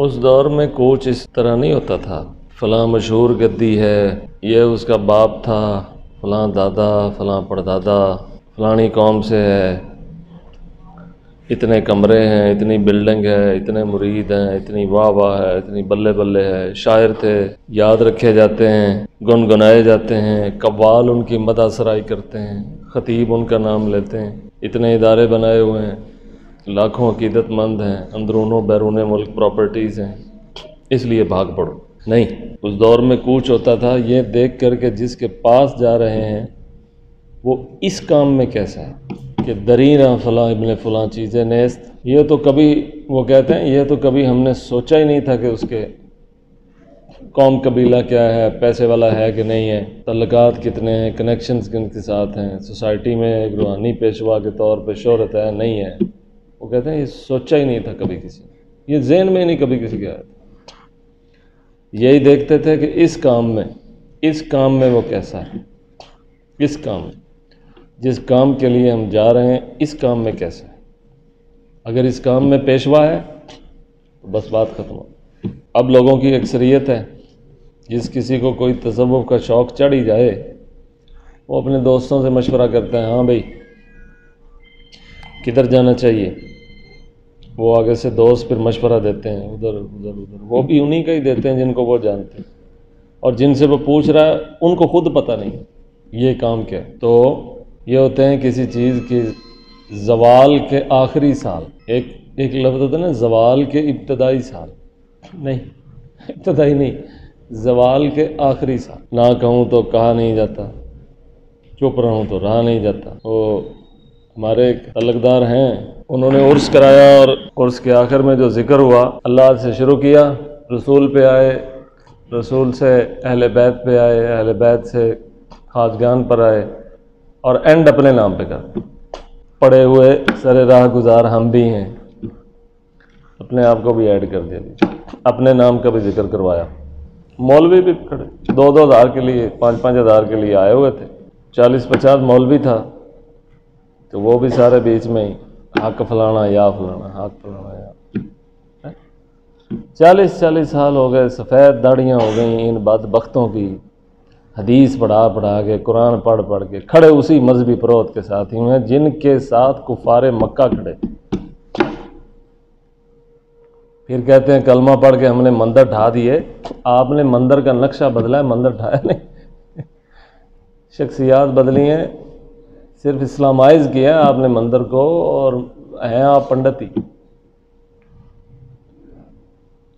اس دور میں کوچ اس طرح نہیں ہوتا تھا، فلاں مشہور گدی ہے، یہ اس کا باپ تھا، فلاں دادا، فلاں پردادا، فلانی قوم سے ہے، اتنے کمرے ہیں، اتنی بلڈنگ ہے، اتنے مرید ہیں، اتنی واہ واہ ہے، اتنی بلے بلے ہے، شاعر تھے، یاد رکھے جاتے ہیں، گنگنائے جاتے ہیں، قوال ان کی مدح سرائی کرتے ہیں، خطیب ان کا نام لیتے ہیں، اتنے ادارے بنائے ہوئے ہیں، لاکھوں عقیدت مند ہیں، اندرون و بیرون ملک پراپرٹیز ہیں، اس لیے بھاگ پڑو۔ نہیں، اس دور میں کوچ ہوتا تھا یہ دیکھ کر کے جس کے پاس جا رہے ہیں وہ اس کام میں کیسا ہے کہ دریرہ فلاں ابن فلاں چیزیں نیست، یہ تو کبھی وہ کہتے ہیں یہ تو کبھی ہم نے سوچا ہی نہیں تھا کہ اس کے قوم قبیلہ کیا ہے، پیسے والا ہے کہ نہیں ہے، تعلقات کتنے ہیں، کنیکشنز کن کے ساتھ ہیں، سوسائٹی میں ایک روحانی پیشوا کے طور پہ شہرت ہے نہیں ہے، وہ کہتے ہیں یہ سوچا ہی نہیں تھا کبھی کسی نے، یہ ذہن میں ہی نہیں کبھی کسی کے آیا تھا۔ یہی دیکھتے تھے کہ اس کام میں وہ کیسا ہے، اس کام میں جس کام کے لیے ہم جا رہے ہیں اس کام میں کیسا ہے، اگر اس کام میں پیشوا ہے تو بس بات ختم ہو۔ اب لوگوں کی اکثریت ہے جس کسی کو کوئی تصوف کا شوق چڑھ ہی جائے وہ اپنے دوستوں سے مشورہ کرتا ہے، ہاں بھائی کدھر جانا چاہیے، وہ آگے سے دوست پھر مشورہ دیتے ہیں ادھر ادھر ادھر، وہ بھی انہی کا ہی دیتے ہیں جن کو وہ جانتے ہیں، اور جن سے وہ پوچھ رہا ہے ان کو خود پتہ نہیں یہ کام کیا ہے۔ تو یہ ہوتے ہیں کسی چیز کی زوال کے آخری سال، ایک لفظ ہوتا ہے نا زوال کے ابتدائی سال، نہیں ابتدائی نہیں، زوال کے آخری سال، نہ کہوں تو کہا نہیں جاتا، چپ رہوں تو رہا نہیں جاتا۔ وہ ہمارے ایک تعلقدار ہیں، انہوں نے عرس کرایا اور عرس کے آخر میں جو ذکر ہوا اللہ سے شروع کیا، رسول پہ آئے، رسول سے اہل بیت پہ آئے، اہل بیت سے خواجگان پر آئے، اور اینڈ اپنے نام پہ کر پڑے ہوئے سر راہ گزار ہم بھی ہیں، اپنے آپ کو بھی ایڈ کر دیا، اپنے نام کا بھی ذکر کروایا۔ مولوی بھی کھڑے 2-2 ہزار کے لیے، 5-5 ہزار کے لیے آئے ہوئے تھے، 40-50 مولوی تھا تو وہ بھی سارے بیچ میں ہی حق فلانا یا فلانا، حق فلانا یا 40 سال ہو گئے، سفید داڑیاں ہو گئیں ان بدبختوں کی، حدیث پڑھا کے قرآن پڑھ کے کھڑے اسی مذہبی پروت کے ساتھ ہی ہوئے ہیں جن کے ساتھ کفار مکہ کھڑے، پھر کہتے ہیں کلمہ پڑھ کے ہم نے مندر ڈھا دیے۔ آپ نے مندر کا نقشہ بدلا ہے، مندر ڈھایا نہیں، شخصیات بدلی ہیں، صرف اسلامائز کیا ہے آپ نے مندر کو، اور ہیں آپ پنڈت ہی۔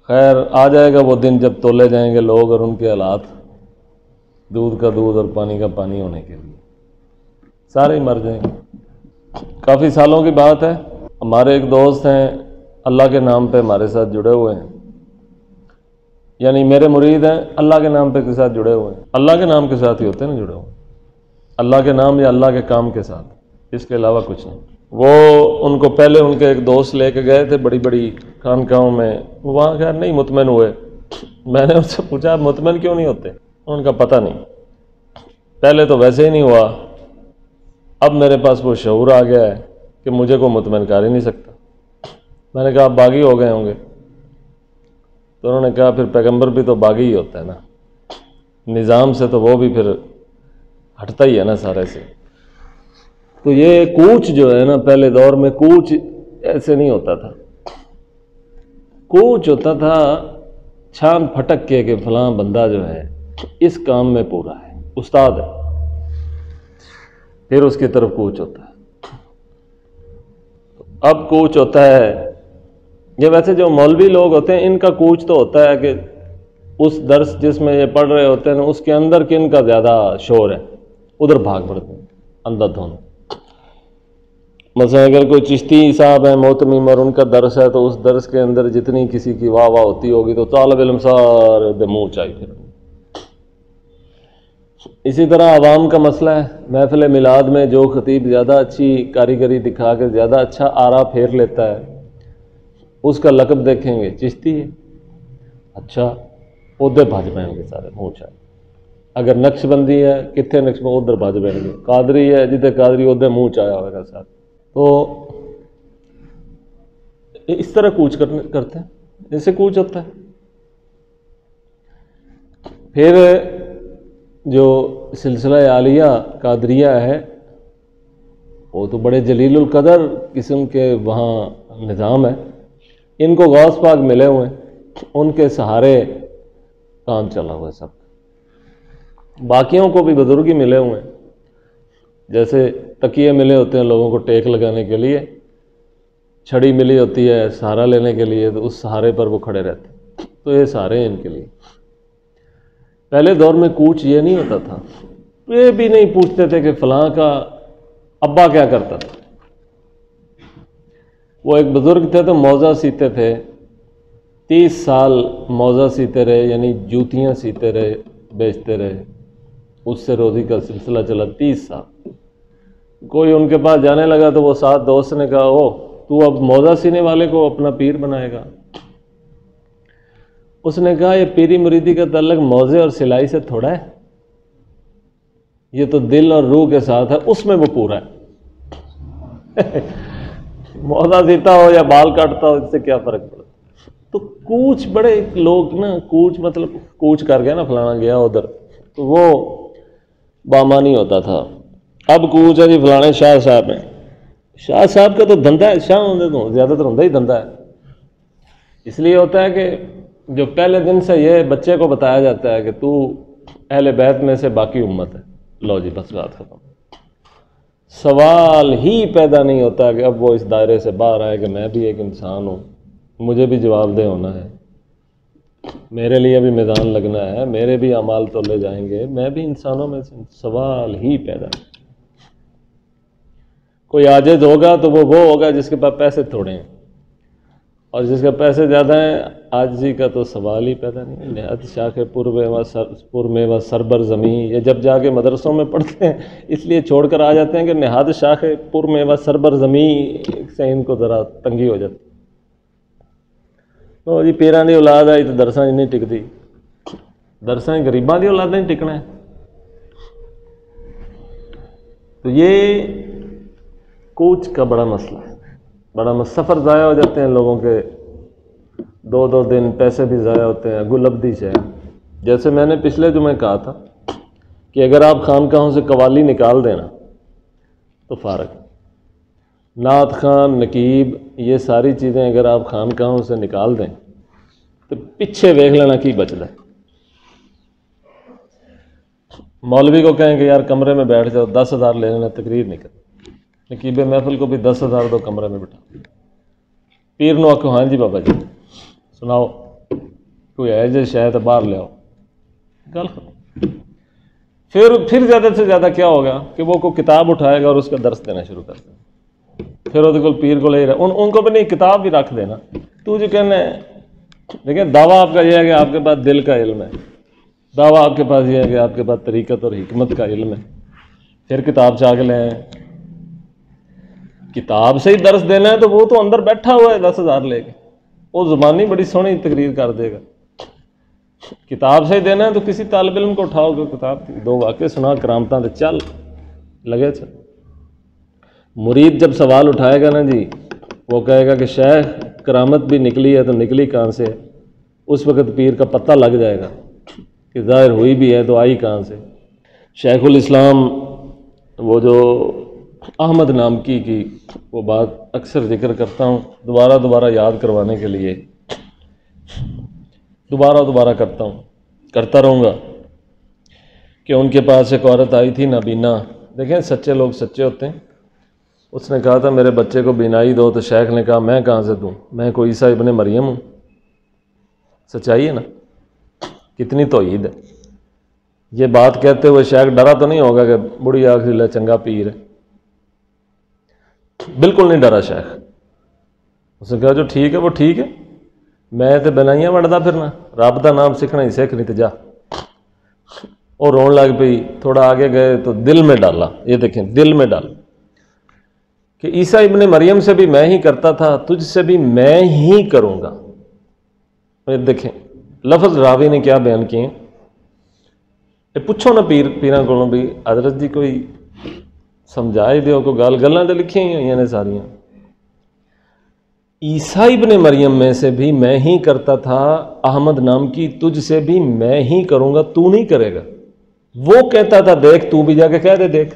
خیر آ جائے گا وہ دن جب تولے جائیں گے لوگ اور ان کے حالات دودھ کا دودھ اور پانی کا پانی ہونے کے لیے سارے ہی مر جائیں گے۔ کافی سالوں کی بات ہے، ہمارے ایک دوست ہیں اللہ کے نام پہ ہمارے ساتھ جڑے ہوئے ہیں، یعنی میرے مرید ہیں اللہ کے نام پہ کے ساتھ جڑے ہوئے ہیں، اللہ کے نام کے ساتھ ہی ہوتے ہیں نا جڑے ہوئے، اللہ کے نام یا اللہ کے کام کے ساتھ، اس کے علاوہ کچھ نہیں۔ وہ ان کو پہلے ان کے ایک دوست لے کے گئے تھے بڑی بڑی خانقاہوں میں، وہ وہاں خیر نہیں مطمئن ہوئے، میں نے ان سے پوچھا آپ مطمئن کیوں نہیں ہوتے، ان کا پتہ نہیں، پہلے تو ویسے ہی نہیں ہوا، اب میرے پاس وہ شعور آ گیا ہے کہ مجھے کوئی مطمئن کر ہی نہیں سکتا۔ میں نے کہا آپ باغی ہو گئے ہوں گے، تو انہوں نے کہا پھر پیغمبر بھی تو باغی ہی ہوتا ہے نا، نظام سے تو وہ بھی پھر ہٹتا ہی ہے نا سارے سے۔ تو یہ کوچ جو ہے نا، پہلے دور میں کوچ ایسے نہیں ہوتا تھا، کوچ ہوتا تھا چھان پھٹک کے کہ فلاں بندہ جو ہے اس کام میں پورا ہے، استاد ہے، پھر اس کی طرف کوچ ہوتا ہے۔ اب کوچ ہوتا ہے، یہ ویسے جو مولوی لوگ ہوتے ہیں ان کا کوچ تو ہوتا ہے کہ اس درس جس میں یہ پڑھ رہے ہوتے ہیں اس کے اندر کن کا زیادہ شور ہے ادھر بھاگ پڑتے ہیں اندر دھونا۔ مثلا اگر کوئی چشتی صاحب ہے محتمم اور ان کا درس ہے تو اس درس کے اندر جتنی کسی کی واہ واہ ہوتی ہوگی تو طالب علم سارے دے منہ چاہیے پھر۔ اسی طرح عوام کا مسئلہ ہے، محفل میلاد میں جو خطیب زیادہ اچھی کاریگری دکھا کے زیادہ اچھا آرا پھیر لیتا ہے اس کا لقب دیکھیں گے چشتی ہے، اچھا ادھر بھج پائیں گے سارے منہ چاہیے۔ اگر نقش بندی ہے کتنے نقش میں ادھر بھج پائیں گے، قادری ہے جتنے قادری ادھر منہ چایا ہوگا ساتھ۔ تو اس طرح کوچ کرتے ہیں، جیسے کوچ ہوتا ہے۔ پھر جو سلسلہ عالیہ قادریہ ہے وہ تو بڑے جلیل القدر قسم کے وہاں نظام ہے، ان کو غوث پاک ملے ہوئے ہیں، ان کے سہارے کام چلا ہوا ہے سب۔ باقیوں کو بھی بزرگی ملے ہوئے ہیں، جیسے تکیے ملے ہوتے ہیں لوگوں کو ٹیک لگانے کے لیے، چھڑی ملی ہوتی ہے سہارا لینے کے لیے، تو اس سہارے پر وہ کھڑے رہتے ہیں، تو یہ سہارے ہیں ان کے لیے۔ پہلے دور میں کوچ یہ نہیں ہوتا تھا، یہ بھی نہیں پوچھتے تھے کہ فلاں کا ابا کیا کرتا تھا۔ وہ ایک بزرگ تھے تو موزہ سیتے تھے، 30 سال موزہ سیتے رہے، یعنی جوتیاں سیتے رہے، بیچتے رہے، اس سے روزی کا سلسلہ چلا 30 سال۔ کوئی ان کے پاس جانے لگا تو وہ ساتھ دوست نے کہا، او تو اب موزہ سینے والے کو اپنا پیر بنائے گا؟ اس نے کہا یہ پیری مریدی کا تعلق موزے اور سلائی سے تھوڑا ہے، یہ تو دل اور روح کے ساتھ ہے، اس میں وہ پورا ہے۔ موزہ سیتا ہو یا بال کاٹتا ہو، اس سے کیا فرق پڑتا؟ تو کوچ بڑے لوگ نا، کوچ مطلب کوچ کر گیا نا، فلانا گیا ادھر، تو وہ بامانی ہوتا تھا۔ اب کوچ ہے جی فلانے شاہ صاحب ہیں، شاہ صاحب کا تو دھندا ہے، شاہ ہونے تو زیادہ تر ہوتا ہی دھندا ہے۔ اس لیے ہوتا ہے کہ جو پہلے دن سے یہ بچے کو بتایا جاتا ہے کہ تو اہل بیت میں سے باقی امت ہے، لو جی بس بات ختم۔ سوال ہی پیدا نہیں ہوتا کہ اب وہ اس دائرے سے باہر آئے کہ میں بھی ایک انسان ہوں، مجھے بھی جواب دہ ہونا ہے، میرے لیے بھی میدان لگنا ہے، میرے بھی اعمال تولے جائیں گے، میں بھی انسانوں میں سے۔ سوال ہی پیدا نہیں۔ کوئی عاجز ہوگا تو وہ ہوگا جس کے پاس پیسے تھوڑے ہیں، اور جس کے پیسے زیادہ ہیں عاجزی کا تو سوال ہی پیدا نہیں۔ نہاد شاخ پر میوہ سربر زمیں، یہ جب جا کے مدرسوں میں پڑھتے ہیں اس لیے چھوڑ کر آ جاتے ہیں کہ نہاد شاخ پر میوہ سربر زمیں سے ان کو ذرا تنگی ہو جاتی۔ تو جی پیران دی اولاد آئی تو درساں نہیں ٹکتی، درساں غریباں دی اولاد نہیں ٹکنا ہے۔ تو یہ کوچ کا بڑا مسئلہ ہے، بڑا سفر ضائع ہو جاتے ہیں لوگوں کے، 2 دن پیسے بھی ضائع ہوتے ہیں، گلبدی سے۔ جیسے میں نے پچھلے جمعے کہا تھا کہ اگر آپ خانقاہوں سے قوالی نکال دینا تو فارغ، نعت خان، نقیب، یہ ساری چیزیں اگر آپ خانقاہوں سے نکال دیں تو پیچھے دیکھ لینا کی بچتا ہے۔ مولوی کو کہیں کہ یار کمرے میں بیٹھ جاؤ، 10,000 لے لینا، تقریر نہیں کرنا۔ نقیب محفل کو بھی 10,000 دو، کمرے میں بٹھا۔ پیر نو آکھو ہاں جی بابا جی سناؤ، کوئی ہے جی شاید باہر لے آؤ، گل ختم۔ پھر زیادہ سے زیادہ کیا ہوگا کہ وہ کوئی کتاب اٹھائے گا اور اس کا درس دینا شروع کر دے، پھر وہ پیر کو لے رہا، ان کو بھی نہیں، کتاب بھی رکھ دینا۔ تو جو کہنا ہے، دیکھیں دعویٰ آپ کا یہ ہے کہ آپ کے پاس دل کا علم ہے، دعویٰ آپ کے پاس یہ ہے کہ آپ کے پاس طریقت اور حکمت کا علم ہے، پھر کتاب چاہ کے لے آئیں۔ کتاب سے ہی درس دینا ہے تو وہ تو اندر بیٹھا ہوا ہے 10,000 لے کے، وہ زبانی بڑی سونی تقریر کر دے گا۔ کتاب سے ہی دینا ہے تو کسی طالب علم کو اٹھاؤ گے، کتاب 2 واقعے سنا کرامتاں تے چل لگے چل۔ مرید جب سوال اٹھائے گا نا جی، وہ کہے گا کہ شیخ کرامت بھی نکلی ہے تو نکلی کہاں سے؟ اس وقت پیر کا پتہ لگ جائے گا کہ ظاہر ہوئی بھی ہے تو آئی کہاں سے۔ شیخ الاسلام وہ جو احمد نامکی کی وہ بات اکثر ذکر کرتا ہوں، دوبارہ یاد کروانے کے لیے دوبارہ کرتا رہوں گا کہ ان کے پاس ایک عورت آئی تھی نابینا۔ دیکھیں سچے لوگ سچے ہوتے ہیں۔ اس نے کہا تھا میرے بچے کو بینائی دو، تو شیخ نے کہا میں کہاں سے دوں، میں کوئی عیسیٰ ابن مریم ہوں؟ سچائی ہے نا، کتنی توحید ہے۔ یہ بات کہتے ہوئے شیخ ڈرا تو نہیں ہوگا کہ بڑی آخری لے چنگا پیر ہے؟ بالکل نہیں ڈرا شیخ۔ اس نے کہا جو ٹھیک ہے وہ ٹھیک ہے، میں تو بنائیاں وڑدا پھرنا، رب دا نام سیکھنا ہی سیکھ نہیں تو جا۔ اور رون لگ پئی۔ تھوڑا آگے گئے تو دل میں ڈالا، یہ دیکھیں دل میں ڈالا کہ عیسیٰ ابن مریم سے بھی میں ہی کرتا تھا، تجھ سے بھی میں ہی کروں گا۔ دیکھیں لفظ راوی نے کیا بیان کیے، پوچھو نا پیراں کو بھی حضرت جی کوئی سمجھائے دیو، کوئی گلاں تے لکھیاں ہی ہوئی نے ساریاں۔ عیسیٰ ابن مریم میں سے بھی میں ہی کرتا تھا، احمد نام کی تجھ سے بھی میں ہی کروں گا، تو نہیں کرے گا۔ وہ کہتا تھا دیکھ، تو بھی جا کے کہہ دے دیکھ۔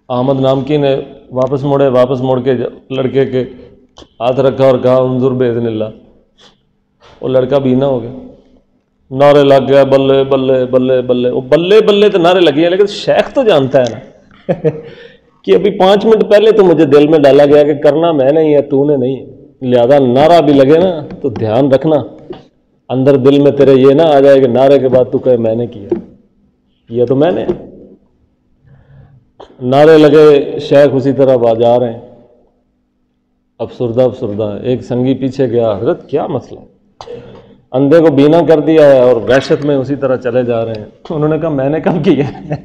احمد نام کی نے واپس مڑ کے لڑکے کے ہاتھ رکھا اور کہا انظر باذن اللہ، وہ لڑکا بینا ہو گیا، نعرے لگ گیا بلے بلے بلے بلے۔ وہ بلے بلے تو نعرے لگے ہیں، لیکن شیخ تو جانتا ہے نا کہ ابھی 5 منٹ پہلے تو مجھے دل میں ڈالا گیا کہ کرنا میں نے ہی ہے، تو نے نہیں، لہذا نعرہ بھی لگے نا تو دھیان رکھنا، اندر دل میں تیرے یہ نہ آ جائے کہ نعرے کے بعد تو کہے میں نے کیا تو میں نے۔ نعرے لگے، شیخ اسی طرح بازار ہیں، افسردہ۔ ایک سنگی پیچھے گیا، حضرت کیا مسئلہ ہے؟ اندھے کو بینا کر دیا ہے اور وحشت میں اسی طرح چلے جا رہے ہیں۔ انہوں نے کہا میں نے کب کیا ہے؟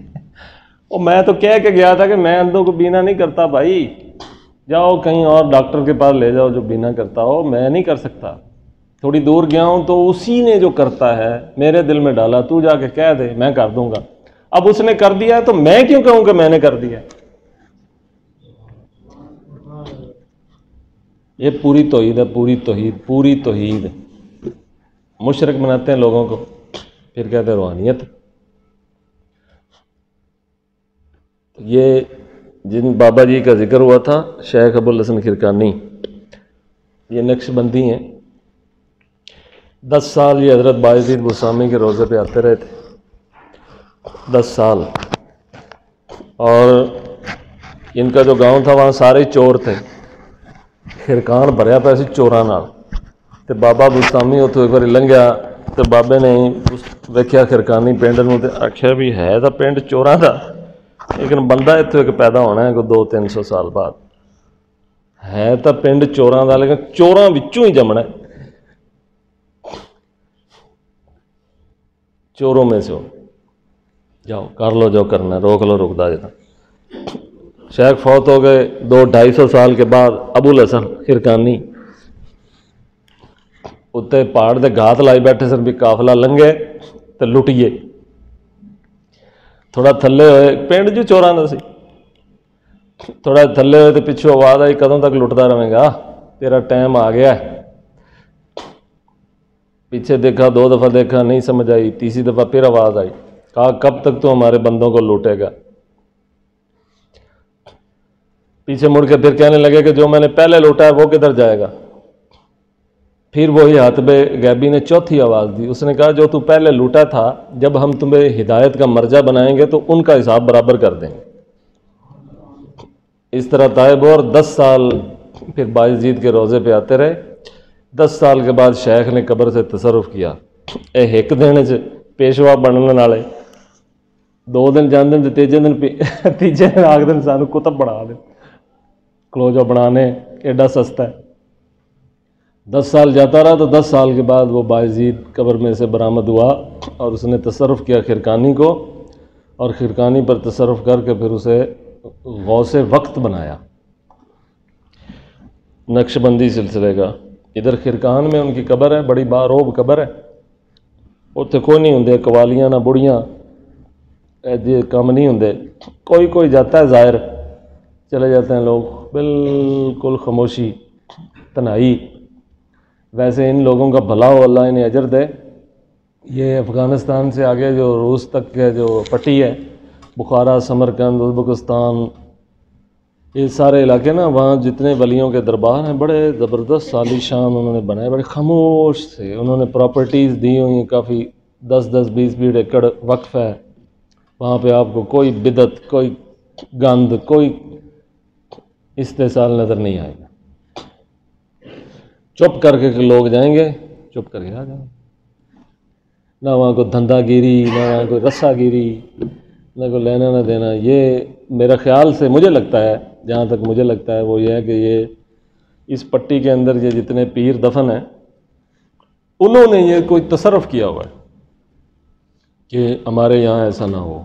اور میں تو کہہ کے گیا تھا کہ میں اندھوں کو بینا نہیں کرتا بھائی، جاؤ کہیں اور ڈاکٹر کے پاس لے جاؤ جو بینا کرتا ہو، میں نہیں کر سکتا۔ تھوڑی دور گیا ہوں تو اسی نے جو کرتا ہے میرے دل میں ڈالا، تو جا کے کہہ دے میں کر دوں گا۔ اب اس نے کر دیا ہے تو میں کیوں کہوں کہ میں نے کر دیا؟ یہ پوری توحید ہے، پوری توحید۔ مشرک بناتے ہیں لوگوں کو، پھر کہتے ہیں روحانیت۔ یہ جن بابا جی کا ذکر ہوا تھا، شیخ ابو الحسن خرقانی، یہ نقش بندی ہیں۔ 10 سال یہ حضرت بایزید بستامی کے روضے پہ آتے رہے تھے، 10 سال۔ اور ان کا جو گاؤں تھا وہاں سارے چور تھے، خرقان بھریا پیسے چوراں نال۔ تے بابا بستامی اتوں ایک بار لنگھیا تے بابے نے ویکھیا خرقانی پنڈ نوں تے آکھیا بھی ہے تو پنڈ چوراں دا، لیکن بندہ اتوں ایک پیدا ہونا ہے کوئی 200-300 سال بعد، ہے تو پنڈ چوراں دا لیکن چوراں وچوں ہی جمنا ہے، چوروں میں سے ہو، جاؤ کر لو جو کرنا ہے، روک لو رکدا جاتا۔ شیخ فوت ہو گئے 200-250 سال کے بعد، ابو الحسن خرقانی اتنے پہاڑ دے گھات لائی بیٹھے سن بھی قافلہ لنگے تو لٹیے، تھوڑا تھلے ہوئے، پنڈ جو چوراں دا سی، تھوڑا تھلے ہوئے تو پچھوں آواز آئی کدوں تک لٹتا رہے گا، تیرا ٹائم آ گیا ہے۔ پیچھے دیکھا، 2 دفعہ دیکھا، نہیں سمجھ آئی، تیسری دفعہ پھر آواز آئی، کہا کب تک تو ہمارے بندوں کو لوٹے گا؟ پیچھے مڑ کے پھر کہنے لگے کہ جو میں نے پہلے لوٹا ہے وہ کدھر جائے گا؟ پھر وہی حاتب غیبی نے چوتھی آواز دی، اس نے کہا جو تو پہلے لوٹا تھا، جب ہم تمہیں ہدایت کا مرجع بنائیں گے تو ان کا حساب برابر کر دیں گے۔ اس طرح طائب اور 10 سال پھر بایزید کے روضے پہ آتے رہے۔ 10 سال کے بعد شیخ نے قبر سے تصرف کیا، اے ایک دن پیشوا بننے والے 2 دن جاندن تے تیجے دن آخ دن سانو کتب بنا دیں، کلوجا بنانے ایڈا سستا ہے۔ 10 سال جاتا رہا تو 10 سال کے بعد وہ بایزید قبر میں سے برآمد ہوا اور اس نے تصرف کیا خرقانی کو، اور خرقانی پر تصرف کر کے پھر اسے غوث وقت بنایا، نقش بندی سلسلے کا۔ ادھر خرقان میں ان کی قبر ہے، بڑی باروب قبر ہے، اتنے کوئی نہیں ہوں، قوالیاں نہ بڑیاں ایسے کام نہیں ہوں، کوئی جاتا ہے ظاہر، چلے جاتے ہیں لوگ، بالکل خاموشی تنہائی۔ ویسے ان لوگوں کا بھلا ہو، اللہ انہیں اجر دے۔ یہ افغانستان سے آگے جو روس تک کے جو پٹی ہے، بخارا، سمرقند، ازبکستان، یہ سارے علاقے نا، وہاں جتنے ولیوں کے دربار ہیں بڑے زبردست عالیشان انہوں نے بنائے، بڑے خاموش سے، انہوں نے پراپرٹیز دی ہوئی ہیں کافی، 10-10 20-20 ایکڑ وقف ہے وہاں پہ، آپ کو کوئی بدعت، کوئی گند، کوئی استحصال نظر نہیں آئے گا۔ چپ کر کے لوگ جائیں گے، چپ کر کے آ جائیں گے، نہ وہاں کوئی دھندا گیری، نہ وہاں کوئی رسا گیری، نہ کوئی لینا نہ دینا۔ یہ میرا خیال سے مجھے لگتا ہے، جہاں تک مجھے لگتا ہے وہ یہ ہے کہ یہ اس پٹی کے اندر یہ جتنے پیر دفن ہیں انہوں نے یہ کوئی تصرف کیا ہوا ہے کہ ہمارے یہاں ایسا نہ ہو،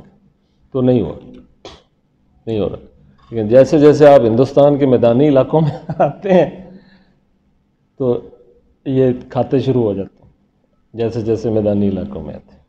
تو نہیں ہو رہا۔ لیکن جیسے جیسے آپ ہندوستان کے میدانی علاقوں میں آتے ہیں تو یہ کھاتے شروع ہو جاتے ہیں، جیسے جیسے میدانی علاقوں میں آتے ہیں۔